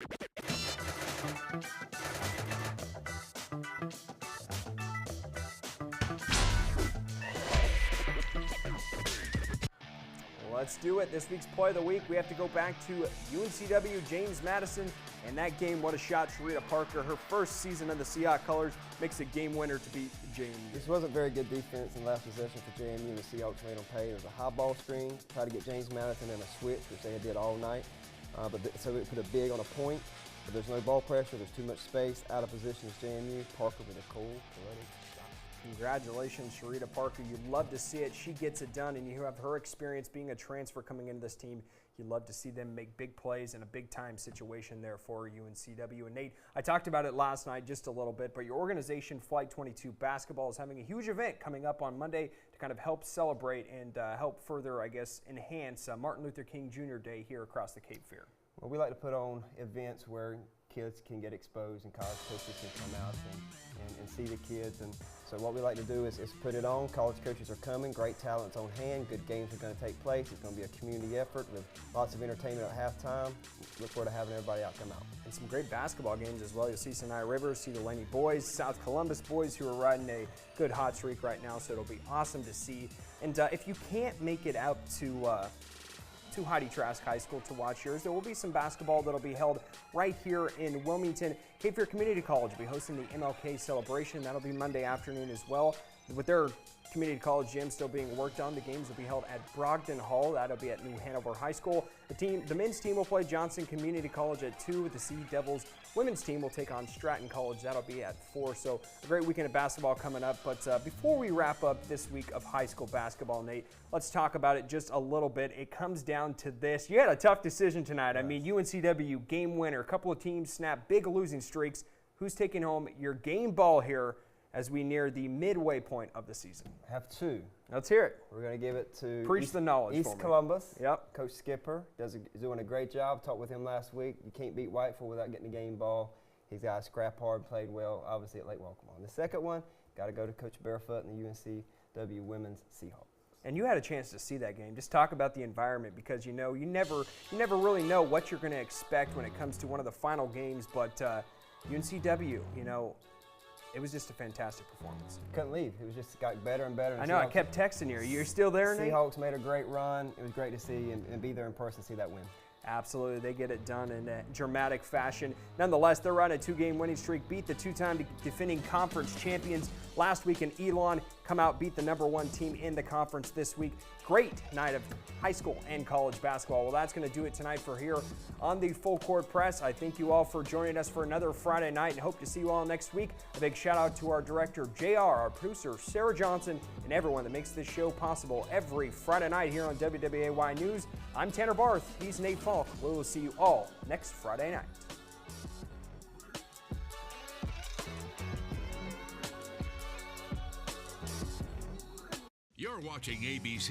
Let's do it. This week's play of the week, we have to go back to UNCW James Madison. And that game, what a shot. Sharita Parker, her first season in the Seahawks colors, makes a game winner to beat JMU. This wasn't very good defense in last possession for JMU. The Seahawks made them pay. It was a high ball screen, tried to get James Madison in a switch, which they did all night. So it put a big on a point, but there's no ball pressure. There's too much space. Out of position is JMU. Parker with a cool, poetic shot. Congratulations, Sharita Parker. You'd love to see it. She gets it done, and you have her experience being a transfer coming into this team. You'd love to see them make big plays in a big-time situation there for UNCW. And Nate, I talked about it last night just a little bit, but your organization, Flight 22 Basketball, is having a huge event coming up on Monday to kind of help celebrate and help further, I guess, enhance Martin Luther King Jr. Day here across the Cape Fear. Well, we like to put on events where kids can get exposed and college coaches can come out and see the kids. And so what we like to do is put it on. College coaches are coming, great talents on hand, good games are going to take place. It's going to be a community effort with lots of entertainment at halftime. Look forward to having everybody out come out. And some great basketball games as well. You'll see Sinai Rivers, see the Laney boys, South Columbus boys who are riding a good hot streak right now, so it'll be awesome to see. And if you can't make it out to Heidi Trask High School to watch yours, there will be some basketball that'll be held right here in Wilmington. Cape Fear Community College will be hosting the MLK celebration. That'll be Monday afternoon as well. With their community college gym still being worked on, the games will be held at Brogdon Hall. That'll be at New Hanover High School. The men's team will play Johnson Community College at 2. The Sea Devils women's team will take on Stratton College. That'll be at 4. So a great weekend of basketball coming up. But before we wrap up this week of high school basketball, Nate, let's talk about it just a little bit. It comes down to this. You had a tough decision tonight. I mean, UNCW game winner. A couple of teams snap big losing streaks. Who's taking home your game ball here as we near the midway point of the season? I have 2. Let's hear it. We're going to give it to Preach the knowledge for me. East Columbus. Yep. Coach Skipper is doing a great job. Talked with him last week. You can't beat Whiteful without getting the game ball. He's got to scrap hard, played well, obviously at Lake Walcomon. The second one, got to go to Coach Barefoot and the UNCW Women's Seahawks. And you had a chance to see that game. Just talk about the environment, because you never really know what you're going to expect when it comes to one of the final games. But UNCW, it was just a fantastic performance. Couldn't leave. It was just got better and better. I know. I kept texting you. You're still there, Nate? Seahawks made a great run. It was great to see and be there in person to see that win. Absolutely. They get it done in a dramatic fashion. Nonetheless, they're on a 2-game winning streak, beat the 2-time defending conference champions last week in Elon, come out, beat the #1 team in the conference this week. Great night of high school and college basketball. Well, that's going to do it tonight for here on the Full Court Press. I thank you all for joining us for another Friday night and hope to see you all next week. A big shout out to our director, JR, our producer, Sarah Johnson, and everyone that makes this show possible every Friday night here on WWAY News. I'm Tanner Barth. He's Nate Falk. We will see you all next Friday night. You're watching ABC.